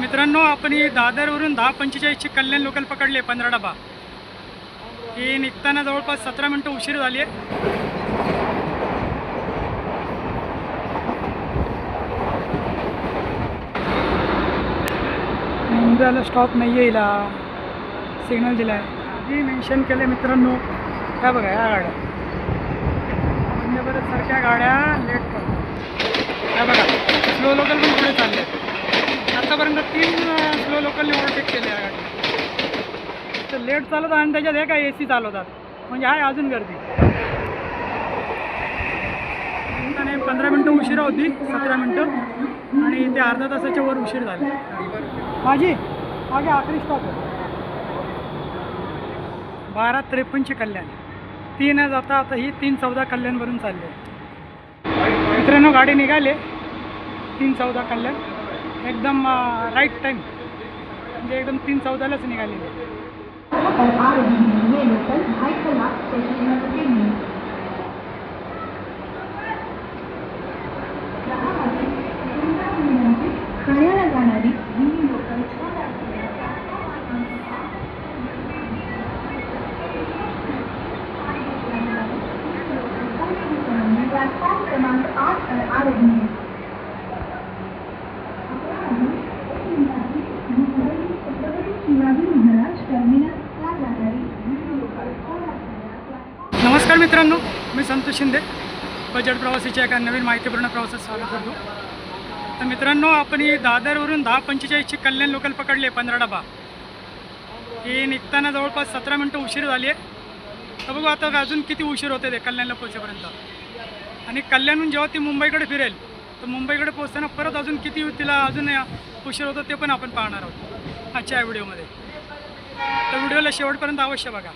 मित्रांनो, आपण ही दादरवरून 10:45ची कल्याण लोकल पकडली 15 डबा. ही निघताना जवळपास 17 मिनटं उशीर झाली आहे. मुंबईला स्टॉप नाही आहे, हिला सिग्नल दिला आहे. आधी मेन्शन केलं मित्रांनो. काय बघा या गाड्या म्हणजे बरं सारख्या गाड्या लेट करतात. काय बघा स्लो लोकल पण पुढे चालले. आतापर्यंत 3 स्लो लोकलने ओव्हरटेक केले या गाडी. तर लेट चालवतात आणि त्याच्यात हे काय AC चालवतात म्हणजे आहे अजून गर्दी. आणि 15 मिनटं उशिरा होती, 17 मिनटं आणि ते अर्धा तासाच्या वर उशीर झाले. माझी मागे आखरी स्टॉप आहे 12:53ची कल्याण. 3 जाता आता ही 3:14 कल्याणवरून चालली. मित्रांनो गाडी निघाले 3:14 कल्याण एकदम राईट टाईम म्हणजे एकदम 3:14लाच निघालेली. नमस्कार मित्रांनो, मी संतोष शिंदे बजेट प्रवासीच्या एका नवीन माहितीपूर्ण प्रवासात स्वागत करतो. तर मित्रांनो, आपण ही दादरवरून 10:45ची कल्याण लोकल पकडली 15 डबा. ही निघताना जवळपास 17 मिनटं उशीर झाली आहे. तर बघू आता अजून किती उशीर होते ते कल्याणला पोहोचेपर्यंत. आणि कल्याणहून जेव्हा ती मुंबईकडे फिरेल तर मुंबईकडे पोहोचताना परत अजून किती तिला अजून उशीर होतो ते पण आपण पाहणार आहोत आजच्या या व्हिडिओमध्ये. तर व्हिडिओला शेवटपर्यंत अवश्य बघा.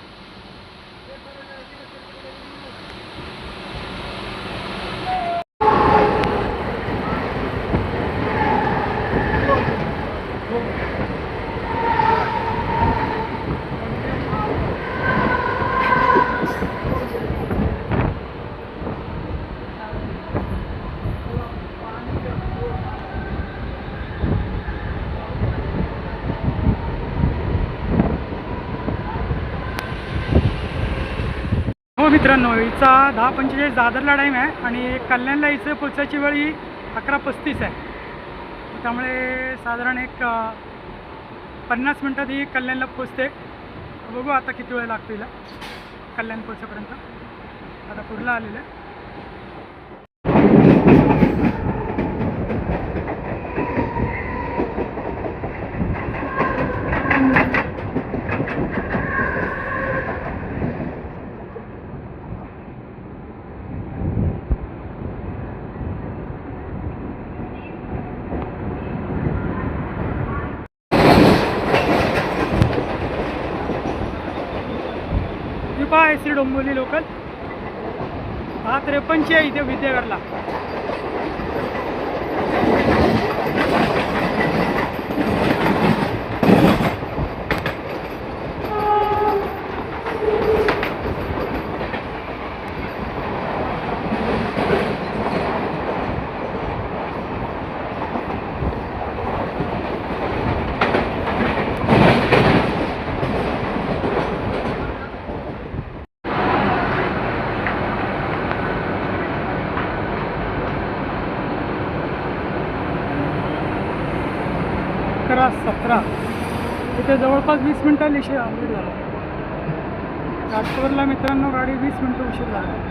हो मित्रांनो, हिचा 10:45 दादरला टाईम आहे आणि कल्याणला हिचं पोचायची वेळ ही 11:35 आहे. त्यामुळे साधारण एक 50 मिनटात ही कल्याणला पोचते. बघू आता किती वेळ लागतो हिला कल्याण पोचेपर्यंत. आता कुर्ला आलेलं आहे. SC डोंबिवली लोकल 10:53ची आहे इथे विद्यागरला. अकरा 17 इथे जवळपास 20 मिनटं लेट झाला. राजपूरला मित्रांनो गाडी 20 मिनटं उशीर झाला.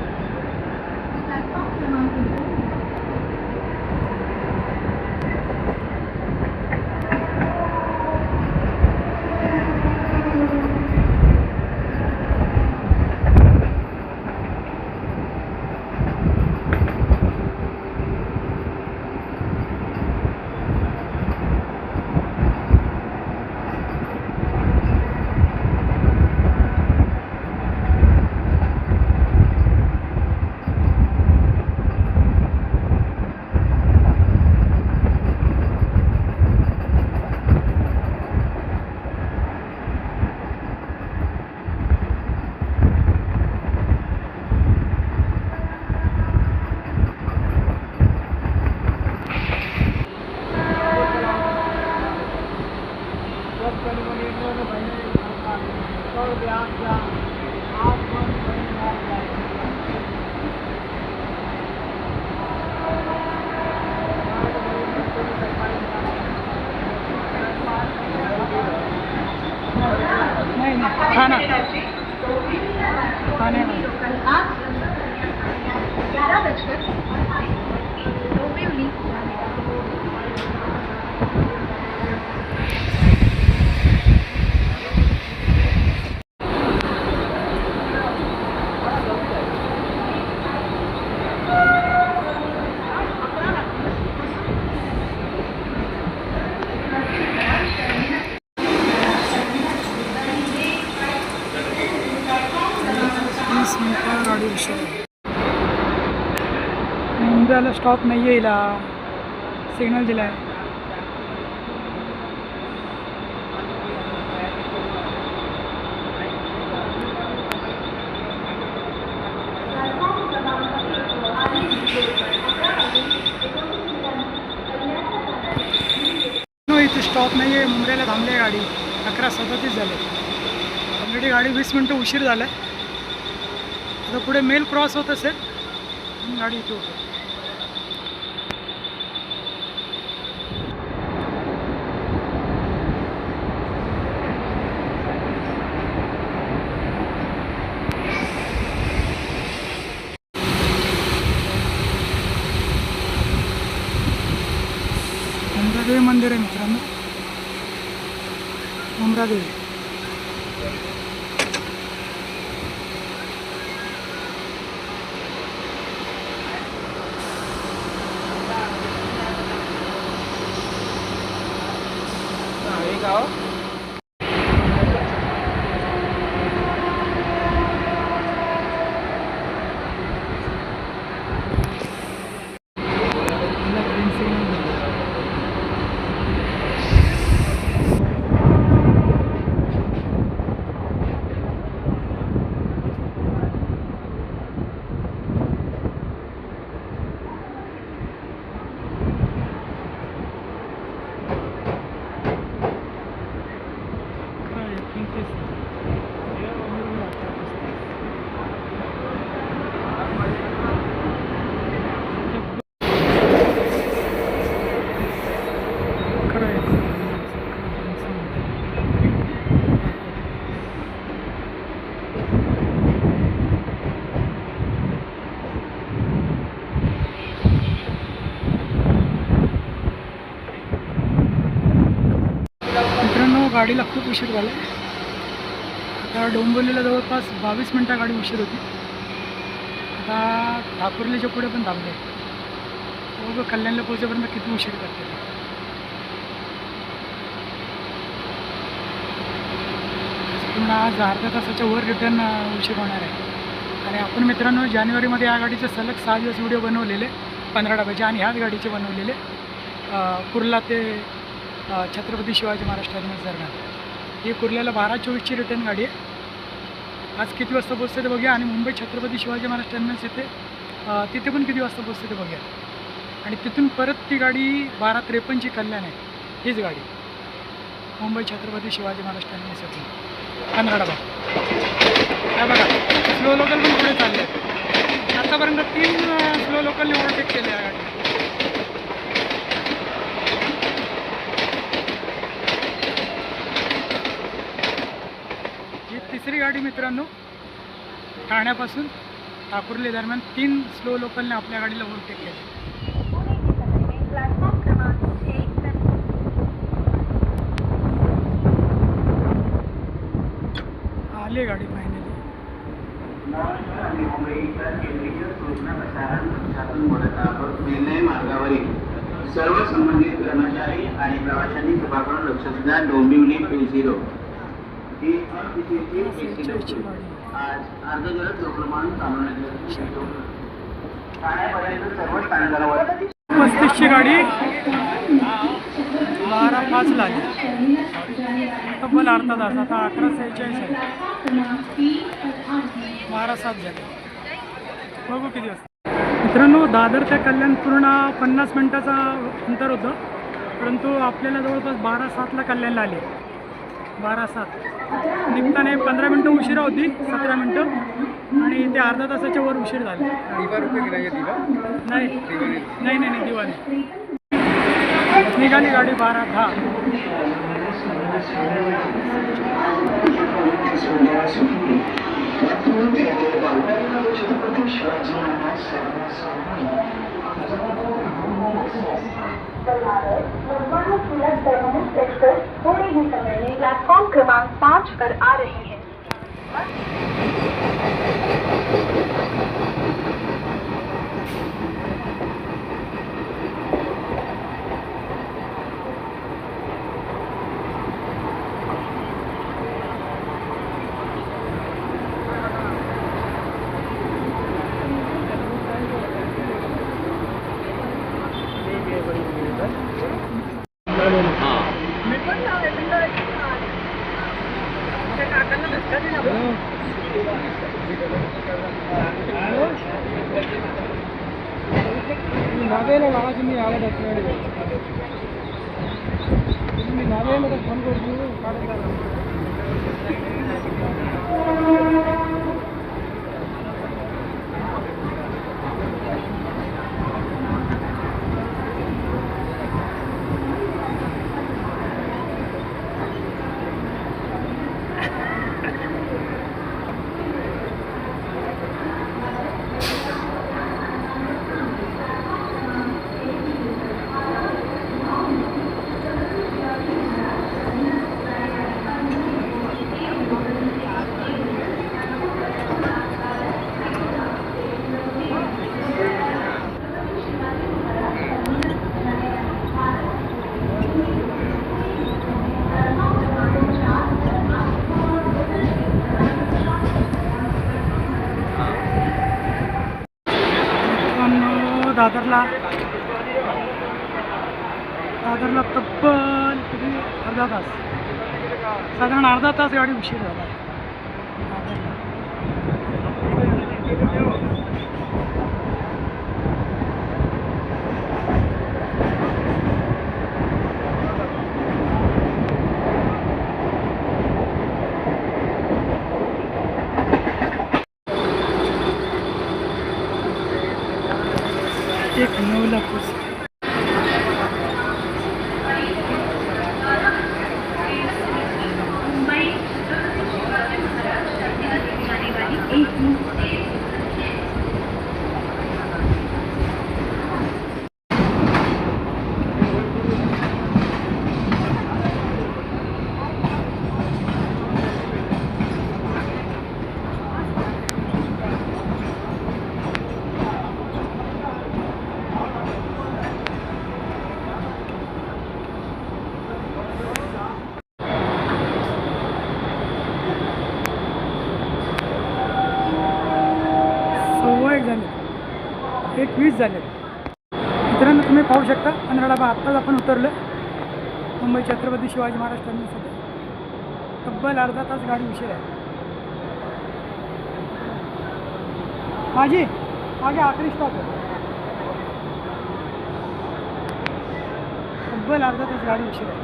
नहीं खाना खाने गाड़ी मुंबईला स्टॉप नाही आहे, इला सिग्नल दिला आहे. इथे स्टॉप नाही आहे, मुंबईला थांबली आहे गाडी. 11:37 झाले. ऑलरेडी गाडी 20 मिनटं उशीर झाला आहे. आता पुढे मेल क्रॉस होत असेल, गाडी इथे होते. मुंब्रादेवी मंदिर आहे मित्रांनो, मुंब्रादेवी. गाव गाडीला खूप उशीर झाला. आता डोंबिवलीला जवळपास 22 मिनटं गाडी उशीर होती. आता ठाकुर्लीच्या पुढे पण थांबले. बघू कल्याणला पोहोचेपर्यंत किती उशीर करते. पुन्हा आज अर्ध्या तासाच्या वर रिटर्न उशीर होणार आहे. आणि आपण मित्रांनो जानेवारीमध्ये या गाडीचे सलग 6 दिवस व्हिडिओ बनवलेले 15 डब्याचे, आणि ह्याच गाडीचे बनवलेले कुर्ला ते छत्रपती शिवाजी महाराज टर्मिनस दरम्यान. ही कुर्ल्याला 12:24ची रिटर्न गाडी आहे. आज किती वाजता पोचते ते बघूया. आणि मुंबई छत्रपती शिवाजी महाराज टर्मिनस येते, तिथे पण किती वाजता पोचते ते बघूया. आणि तिथून परत ती गाडी 12:53ची कल्याण आहे. हीच गाडी मुंबई छत्रपती शिवाजी महाराज टर्मिनस येते 15 डबा. काय बघा, स्लो लोकल पण पुढे चालले. आतापर्यंत 3 स्लो लोकलने ओव्हरटेक केले या गाडी. तिसरी गाडी मित्रांनो, ठाण्यापासून ठाकुर्ली दरम्यान 3 स्लो लोकलने आपल्या गाडीला ओव्हरटेक केले. आली गाडी फायनली. मार्गावरील सर्व संबंधित कर्मचारी आणि प्रवाशांनी कृपा करून लक्ष द्या. डोंबिवली 20 ही आज अर्धजलद लोकप्रमाण ठाण्यापर्यंत सर्व स्थानकांवर 35ची गाडी 12:05ला आली. तब्बल अर्धा तास. आता 11:46 आहे. 12:07 झाले. बघू किती वाजता. मित्रांनो दादर ते कल्याण पूर्ण 50 मिनटाचा अंतर होतं, परंतु आपल्याला जवळपास 12:07ला कल्याणला आले. 12:07 निघताना 15 मिनटं उशिरा होती, 17 मिनटं, आणि ते अर्धा तासाच्या वर उशीर झाला. नाही दिवाळी निघाली गाडी 12:10. थोड़े ही समय में प्लेटफॉर्म क्रमांक 5 पर आ रही है. दादरला तब्बल किती अर्धा तास, साधारण अर्धा तास गाडी उशीर झाला. एक 9ला पोचली. झाले 1:20 झाले. मित्रांनो, तुम्ही पाहू शकता 15 डबा आत्ताच आपण उतरलो मुंबई छत्रपती शिवाजी महाराज टर्मिनसमध्ये. तब्बल अर्धा तास गाडी उशीर आहे. माझी मागे आखरी स्टॉप आहे. तब्बल अर्धा तास गाडी उशीर आहे.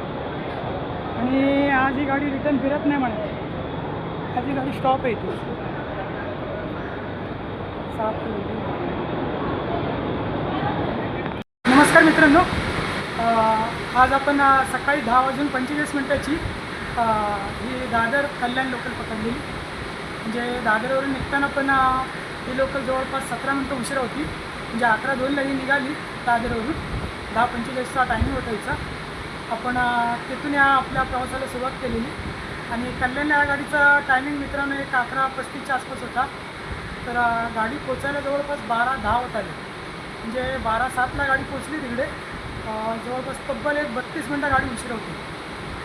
आणि आज ही गाडी रिटर्न फिरत नाही म्हणत. आज ही गाडी स्टॉप आहे इथे. नमस्कार मित्रांनो, आज आपण सकाळी 10:45 ही दादर कल्याण लोकल पकडलेली. म्हणजे दादरवरून निघताना पण ही लोकल जवळपास 17 मिनटं उशिरा होती. म्हणजे 11:02ला ही निघाली दादरवरून. 10:45चा टायमिंग होता हिचा. आपण तिथून या आपल्या प्रवासाला सुरुवात केलेली. आणि कल्याण या गाडीचा टायमिंग मित्रांनो 11:35च्या आसपास होता. तर गाडी पोचायला जवळपास 12:10 होत आली. म्हणजे 12:07ला गाडी पोचली तिकडे. जवळपास तब्बल 32 मिनटं गाडी उशिरा होती.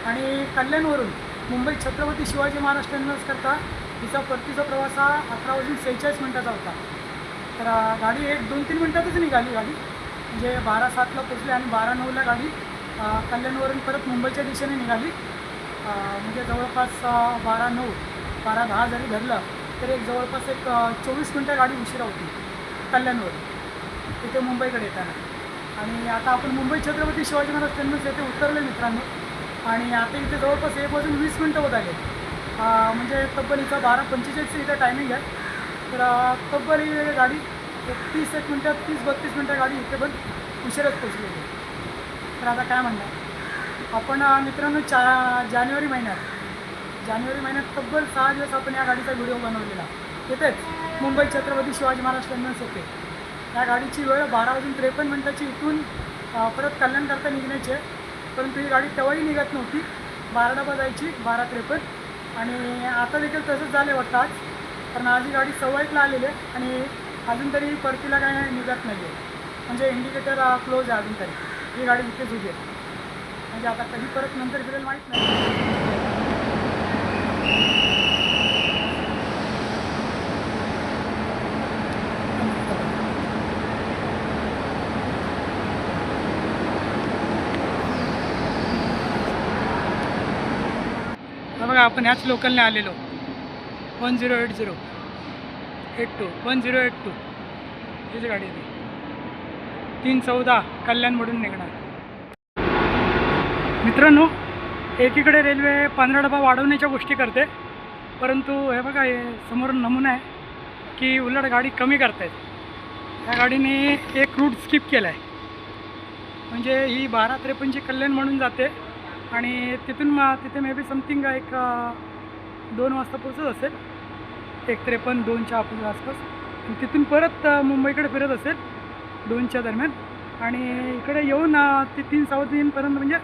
आणि कल्याणवरून मुंबई छत्रपती शिवाजी महाराज टर्मिनसकरता तिचा परतीचा प्रवास हा 11:46 होता. तर गाडी 1-2-3 मिनटातच निघाली गाडी. म्हणजे 12:07ला पोचली आणि 12:09ला गाडी कल्याणवरून परत मुंबईच्या दिशेने निघाली. म्हणजे जवळपास 12:09 12:10 जरी धरलं तर जवळपास 24 मिनटं गाडी उशिरा होती कल्याणवरून तिथे मुंबईकडे येताना. आणि आता आपण मुंबई छत्रपती शिवाजी महाराज टर्मिनस येथे उतरले मित्रांनो. आणि आता इथे जवळपास 1:20 होत आले. म्हणजे तब्बल इथं 12:45 इथं टायमिंग आहे. तर तब्बल ही गाडी 30 मिनटात 30-32 मिनटं गाडी इथे पण उशिराच पोचलेली आहे. तर आता काय म्हणणार आपण मित्रांनो जानेवारी महिन्यात तब्बल 6 दिवस आपण या गाडीचा व्हिडिओ बनवलेला. तिथेच मुंबई छत्रपती शिवाजी महाराज टर्मिनस होते. या गाडीची वेळ 12:53 इथून परत कल्याणकरता निघण्याची आहे. परंतु ही गाडी तेव्हाही निघत नव्हती. 12 डबा जायची 12:53 आणि आता देखील तसंच झालं वाटतं आज. कारण आज ही गाडी 1:15ला आलेली आहे आणि अजून तरी परतीला काय निघत नाही आहे. म्हणजे इंडिकेटर क्लोज आहे अजून तरी. ही गाडी इथेच उभी आहे. म्हणजे आता कधी परत नंतर फिरेल माहीत नाही. बघा आपण ह्याच लोकलने आलेलो 1082 हीच गाडी आहे. 3:14 कल्याणमधून निघणार. मित्रांनो एकीकडे रेल्वे 15 डबा वाढवण्याच्या गोष्टी करते, परंतु हे बघा हे समोर नमुना आहे की उलट गाडी कमी करतायत. या गाडीने एक रूट स्किप केला आहे. म्हणजे ही 12:53 कल्याण म्हणून जाते आणि तिथे मे बी समथिंग एक 2 वाजता पोचत असेल. 1:53 2च्या आसपास. आणि तिथून परत मुंबईकडे फिरत असेल 2च्या दरम्यान. आणि इकडे येऊन ती 3:15 म्हणजे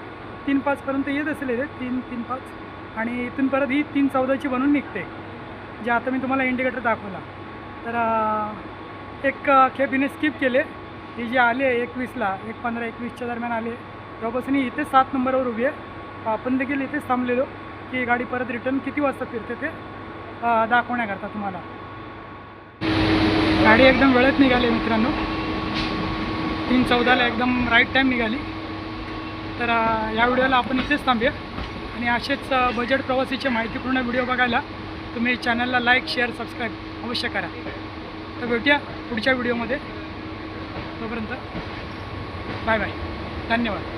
3:05 येत असेल इथे 3:05. आणि इथून परत ही 3:14 बनून निघते, जे आता मी तुम्हाला इंडिकेटर दाखवला. तर एक खेप हिने स्किप केले. ही जी आले 21ला 1:15-21च्या दरम्यान आले तेव्हापासून ही इथे 7 नंबरवर उभी आहे. आपण देखील इथेच थांबलेलो की गाडी परत रिटर्न किती वाजता फिरते ते दाखवण्याकरता तुम्हाला. गाडी एकदम वेळेत निघाली मित्रांनो. 3:14ला एकदम राईट टाईम निघाली. तर या व्हिडिओला आपण इथेच थांबूया आणि असेच बजेट प्रवासीची माहितीपूर्ण व्हिडिओ बघायला तुम्ही चॅनलला लाईक शेअर सबस्क्राईब अवश्य करा. तर भेटूया पुढच्या व्हिडिओमध्ये. तोपर्यंत बाय बाय. धन्यवाद.